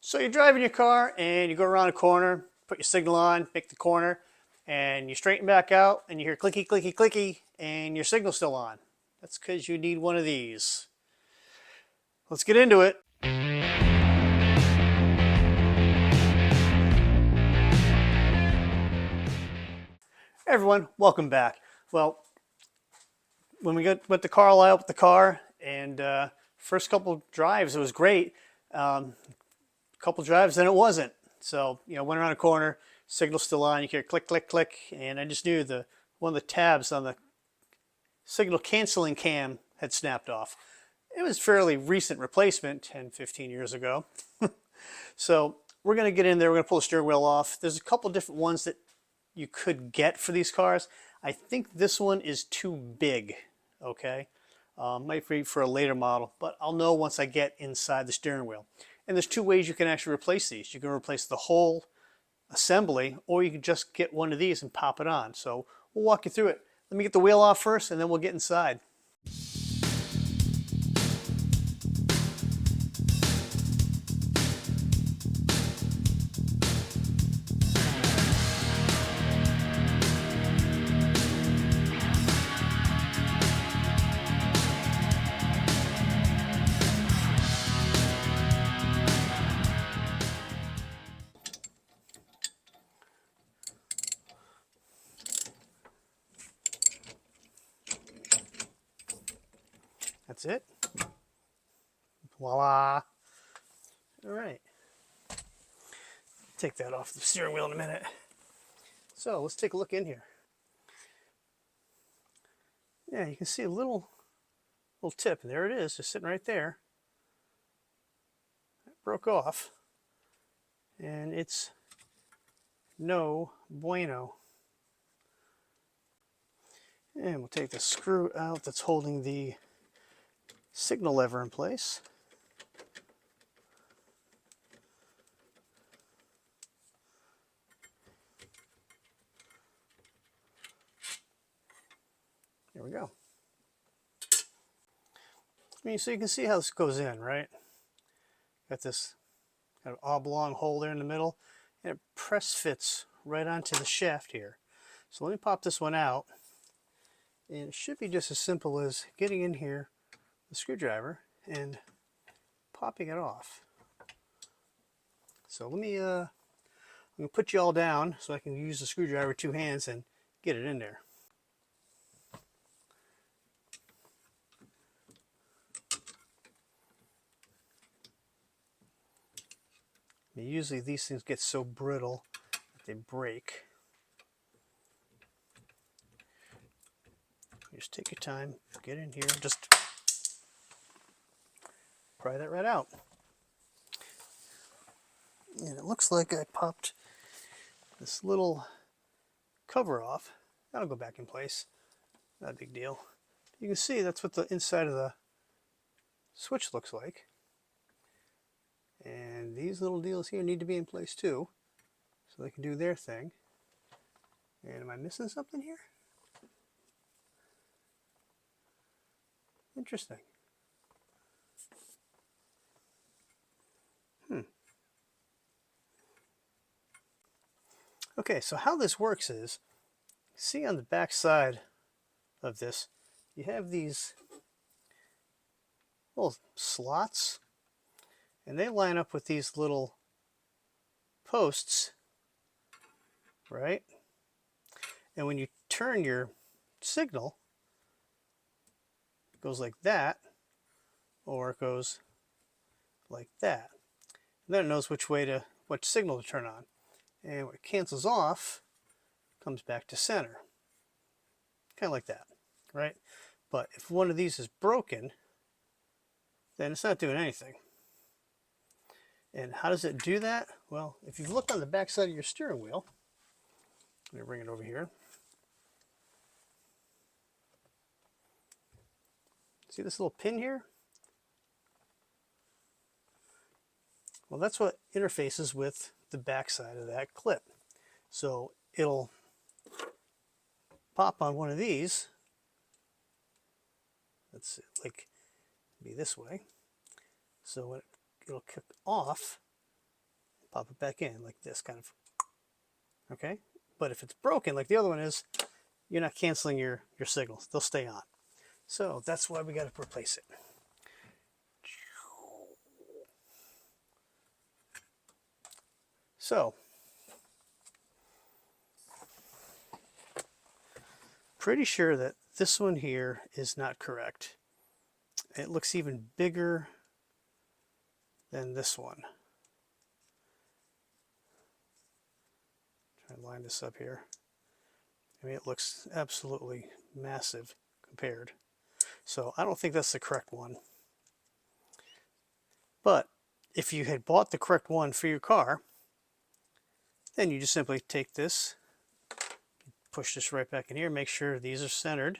So you're driving your car and you go around a corner, put your signal on, make the corner, and you straighten back out and you hear clicky, clicky, clicky, and your signal's still on. That's because you need one of these. Let's get into it. Hey everyone, welcome back. Well, when we went to Carlisle with the car, and first couple drives it was great. Couple drives, then it wasn't. So went around a corner, signal still on. You hear click, click, click, and I just knew one of the tabs on the signal canceling cam had snapped off. It was fairly recent replacement, 10, 15 years ago. So we're going to get in there. We're going to pull the steering wheel off. There's a couple different ones that you could get for these cars. I think this one is too big. Okay, might be for a later model, but I'll know once I get inside the steering wheel. And there's two ways you can actually replace these. You can replace the whole assembly, or you can just get one of these and pop it on. So we'll walk you through it. Let me get the wheel off first, and then we'll get inside. That's it. Voila. All right. Take that off the steering wheel in a minute. So let's take a look in here. Yeah, you can see a little tip. There it is, just sitting right there. It broke off. And it's no bueno. And we'll take the screw out that's holding the signal lever in place. There we go. So you can see how this goes in, right? Got this kind of oblong hole there in the middle, and it press fits right onto the shaft here. So let me pop this one out, and it should be just as simple as getting in here, the screwdriver, and popping it off. So let me, I'm gonna put you all down so I can use the screwdriver with two hands and get it in there. Usually these things get so brittle that they break. Just take your time, get in here, just pry that right out. And it looks like I popped this little cover off. That'll go back in place. Not a big deal. You can see that's what the inside of the switch looks like. And these little deals here need to be in place too, so they can do their thing. And am I missing something here? Interesting. Okay, so how this works is, see on the back side of this, you have these little slots, and they line up with these little posts, right? And when you turn your signal, it goes like that, or it goes like that. And then it knows which signal to turn on. And when it cancels off, comes back to center. Kind of like that, right? But if one of these is broken, then it's not doing anything. And how does it do that? Well, if you've looked on the back side of your steering wheel, let me bring it over here. See this little pin here? Well, that's what interfaces with the back side of that clip. So it'll pop on one of these. Let's like be this way. So when it'll kick off, pop it back in like this kind of, okay? But if it's broken like the other one is, you're not canceling your signals. They'll stay on. So that's why we got to replace it. So, pretty sure that this one here is not correct. It looks even bigger than this one. Try to line this up here. I mean, it looks absolutely massive compared. So I don't think that's the correct one. But if you had bought the correct one for your car, then you just simply take this, push this right back in here, make sure these are centered,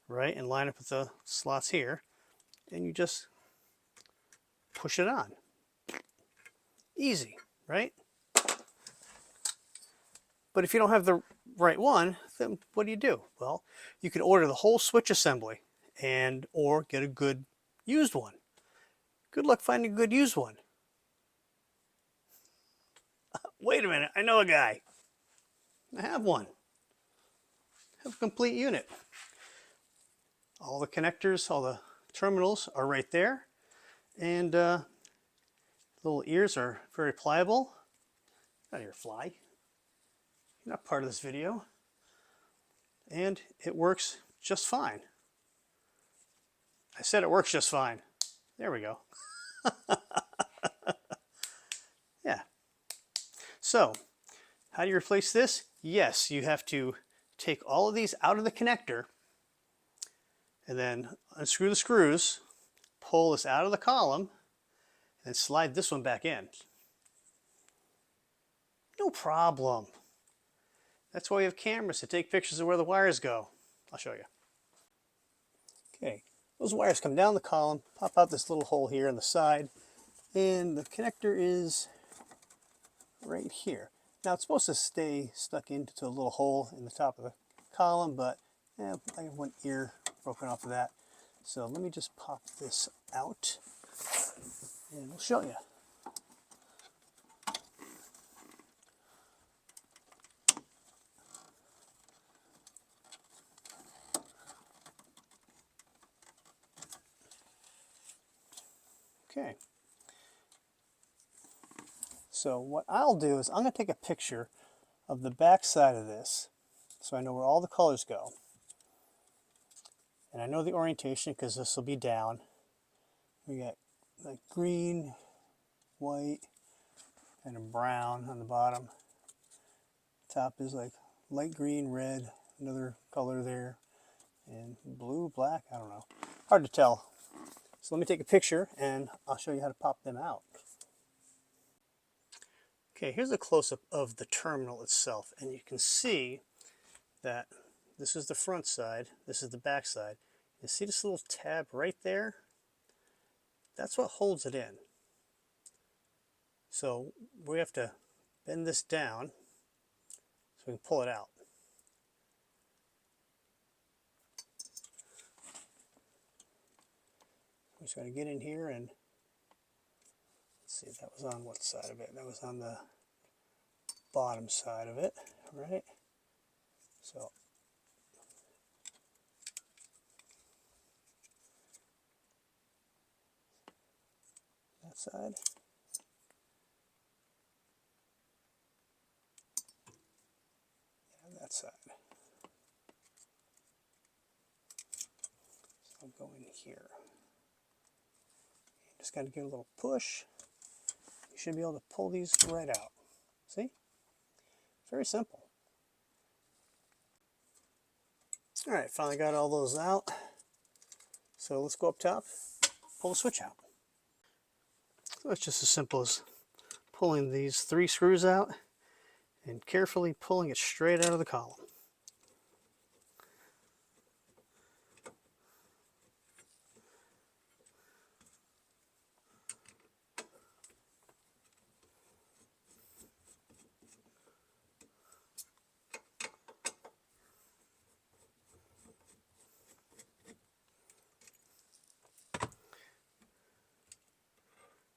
right, and line up with the slots here, and you just push it on. Easy, right? But if you don't have the right one, then what do? Well, you can order the whole switch assembly and or get a good used one. Good luck finding a good used one. Wait a minute, I know a guy. I have one. I have a complete unit. All the connectors, all the terminals are right there. And little ears are very pliable. Get out of here, fly. You're not part of this video. And it works just fine. I said it works just fine. There we go. Yeah. So, how do you replace this? Yes, you have to take all of these out of the connector and then unscrew the screws, pull this out of the column, and slide this one back in. No problem. That's why we have cameras to take pictures of where the wires go. I'll show you. Okay, those wires come down the column, pop out this little hole here on the side, and the connector is right here. Now it's supposed to stay stuck into a little hole in the top of the column, but I have one ear broken off of that. So let me just pop this out and we'll show you. Okay. So what I'll do is I'm going to take a picture of the back side of this so I know where all the colors go. And I know the orientation because this will be down. We got like green, white, and a brown on the bottom. Top is like light green, red, another color there, and blue, black, I don't know. Hard to tell. So let me take a picture and I'll show you how to pop them out. Okay, here's a close-up of the terminal itself, and you can see that this is the front side, this is the back side. You see this little tab right there? That's what holds it in. So we have to bend this down so we can pull it out. I'm just going to get in here and let's see, that was on what side of it? That was on the bottom side of it, right? So that side. And that side. So I'll go in here. Just got to give it a little push. You should be able to pull these right out. See? Very simple. All right, finally got all those out. So let's go up top, pull the switch out. So it's just as simple as pulling these 3 screws out and carefully pulling it straight out of the column.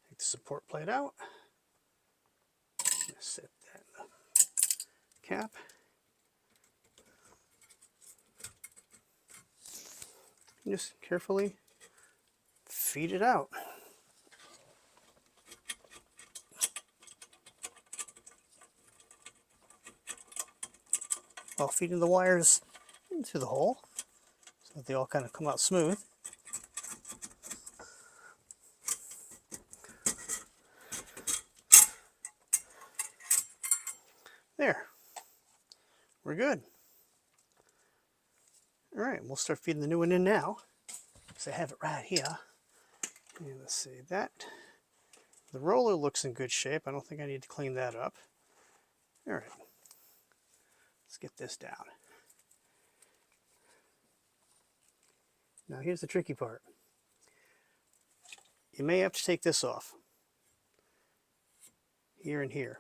Take the support plate out. Set that in the cap. Just carefully feed it out. While feeding the wires into the hole so that they all kind of come out smooth. There, we're good. All right, we'll start feeding the new one in now. So I have it right here. And let's see that. The roller looks in good shape. I don't think I need to clean that up. All right, let's get this down. Now here's the tricky part. You may have to take this off. Here and here.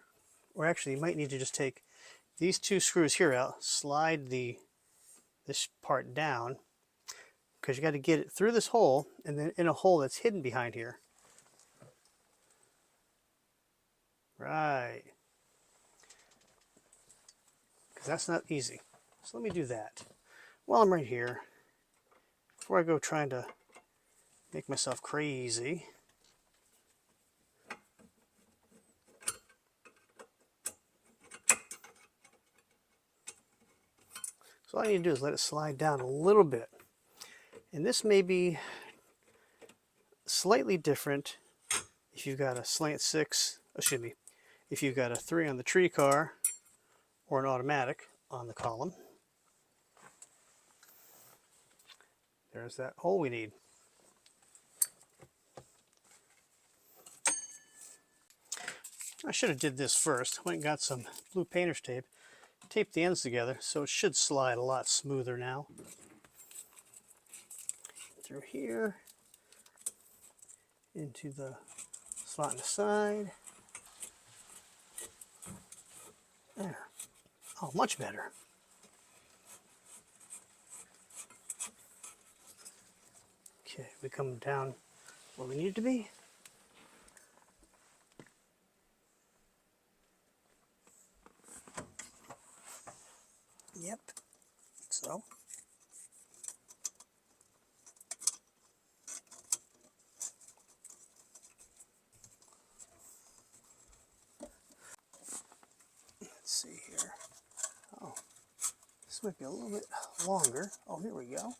Or actually you might need to just take these two screws here out, slide this part down, because you got to get it through this hole and then in a hole that's hidden behind here. Right. Because that's not easy. So let me do that. While I'm right here, before I go trying to make myself crazy, so all I need to do is let it slide down a little bit. And this may be slightly different if you've got a slant 6, excuse me, if you've got a 3 on the tree car or an automatic on the column. There's that hole we need. I should have did this first. Went and got some blue painter's tape, taped the ends together, so it should slide a lot smoother now. Through here, into the slot on the side. There. Oh, much better. Okay, we come down where we need it to be. Yep, so. Let's see here. Oh, this might be a little bit longer. Oh, here we go.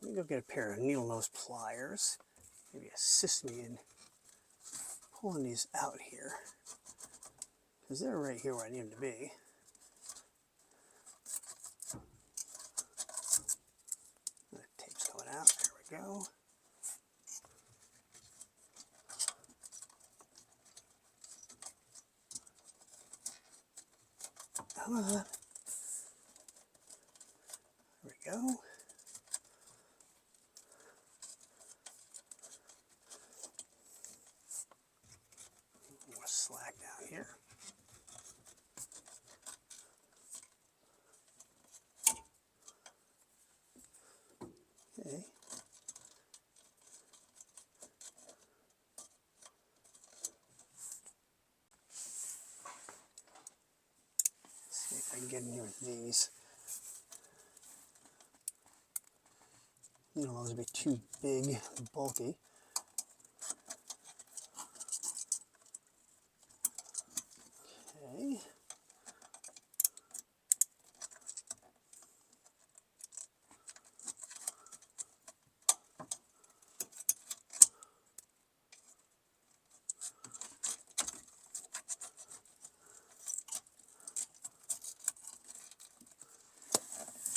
Let me go get a pair of needle nose pliers. Maybe assist me in pulling these out here, because they're right here where I need them to be. The tape's going out. There we go. There we go. More slack down here. Okay. Let's see if I can get in here with these. You know, those would be too big, bulky. Okay.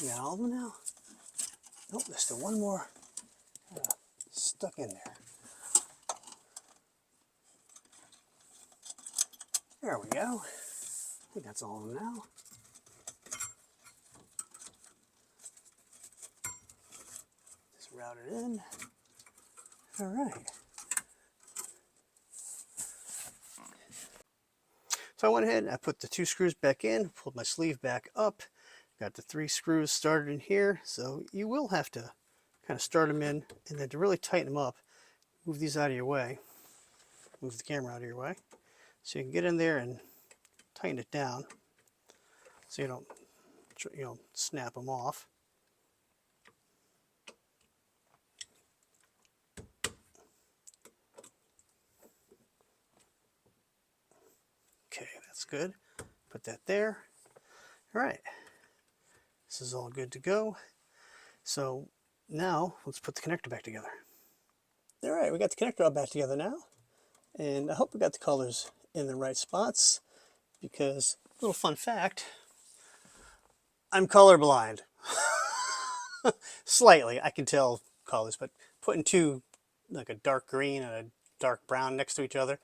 You got all of them now? Nope, there's still one more stuck in there. There we go. I think that's all of them now. Just route it in. All right. So I went ahead and I put the 2 screws back in, pulled my sleeve back up, got the 3 screws started in here. So you will have to kind of start them in, and then to really tighten them up, move these out of your way, move the camera out of your way, so you can get in there and tighten it down so you don't snap them off. Okay, that's good. Put that there. All right, this is all good to go. So now let's put the connector back together. All right, we got the connector all back together now, and I hope we got the colors in the right spots, because little fun fact, I'm colorblind. Slightly, I can tell colors, but putting two, like a dark green and a dark brown next to each other,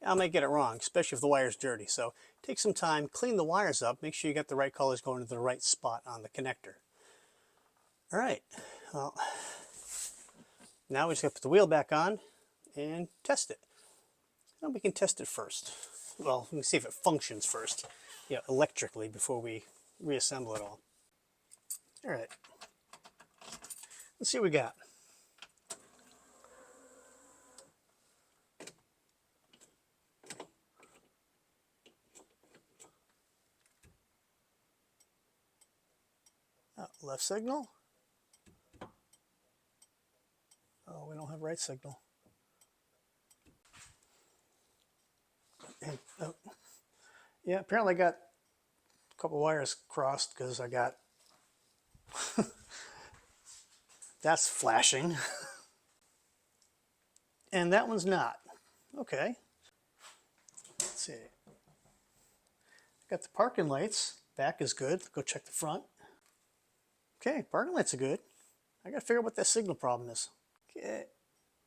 I might get it wrong, especially if the wire's dirty. So take some time, clean the wires up, make sure you got the right colors going to the right spot on the connector. All right, well, now we just have to put the wheel back on and test it. And we can test it first. Well, we can see if it functions first, electrically, before we reassemble it all. All right, let's see what we got. Left signal. Oh, we don't have right signal. And, yeah, apparently I got a couple wires crossed because I got that's flashing. And that one's not. Okay. Let's see. Got the parking lights. Back is good. Go check the front. Okay, parking lights are good. I gotta figure out what that signal problem is. Okay.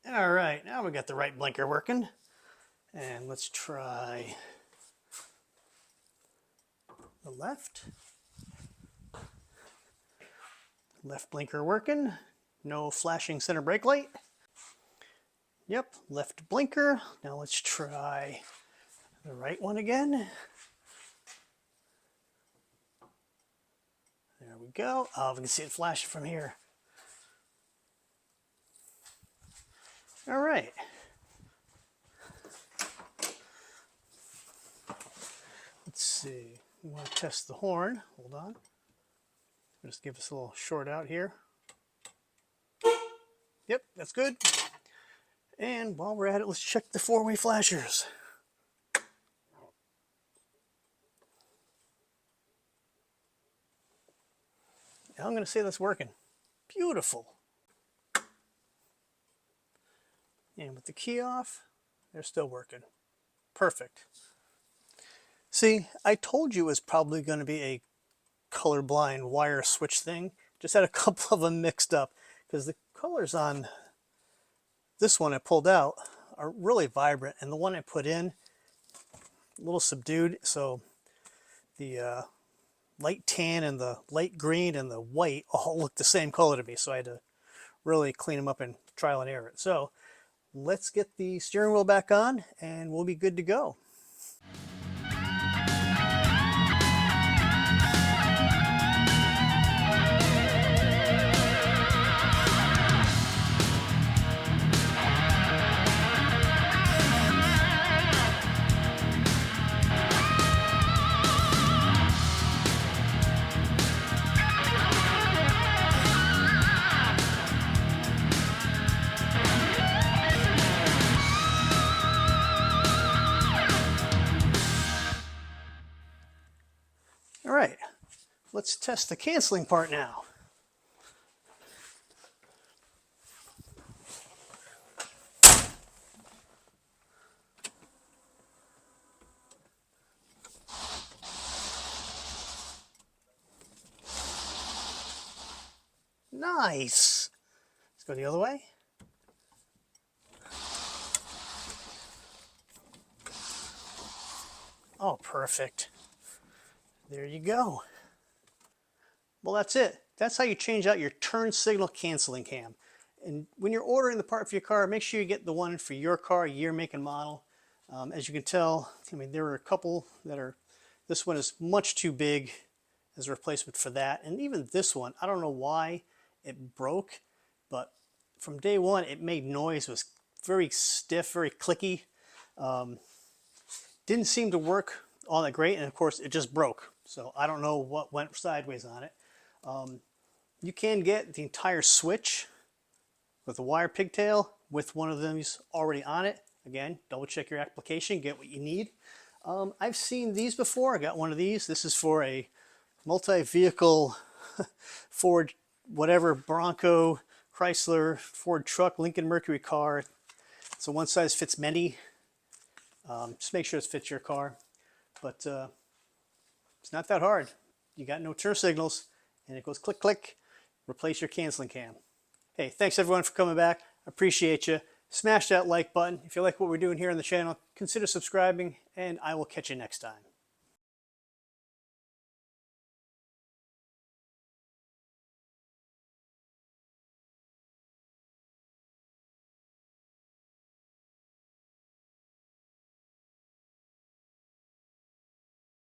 All right, now we got the right blinker working. And let's try the left. Left blinker working. No flashing center brake light. Yep, left blinker. Now let's try the right one again. There we go. Oh, we can see it flashing from here. All right. Let's see. We want to test the horn. Hold on. Just give us a little short out here. Yep, that's good. And while we're at it, let's check the four-way flashers. Now I'm going to say that's working. Beautiful. And with the key off, they're still working. Perfect. See, I told you it was probably going to be a colorblind wire switch thing. Just had a couple of them mixed up because the colors on this one I pulled out are really vibrant, and the one I put in a little subdued. So the light tan and the light green and the white all look the same color to me. So I had to really clean them up and trial and error it. So let's get the steering wheel back on and we'll be good to go. All right, let's test the canceling part now. Nice. Let's go the other way. Oh, perfect. There you go. Well, that's it. That's how you change out your turn signal canceling cam. And when you're ordering the part for your car, make sure you get the one for your car, year, make, and model. As you can tell, I mean, there are a couple that are, this one is much too big as a replacement for that. And even this one, I don't know why it broke, but from day one, it made noise. It was very stiff, very clicky. Didn't seem to work all that great. And of course, it just broke. So I don't know what went sideways on it. You can get the entire switch with a wire pigtail with one of them already on it. Again, double check your application, get what you need. I've seen these before. I got one of these. This is for a multi-vehicle Ford, whatever, Bronco, Chrysler, Ford truck, Lincoln Mercury car. So one size fits many. Just make sure it fits your car. But it's not that hard. You got no turn signals, and it goes click, click, replace your canceling cam. Hey, thanks everyone for coming back. I appreciate you. Smash that like button. If you like what we're doing here on the channel, consider subscribing, and I will catch you next time.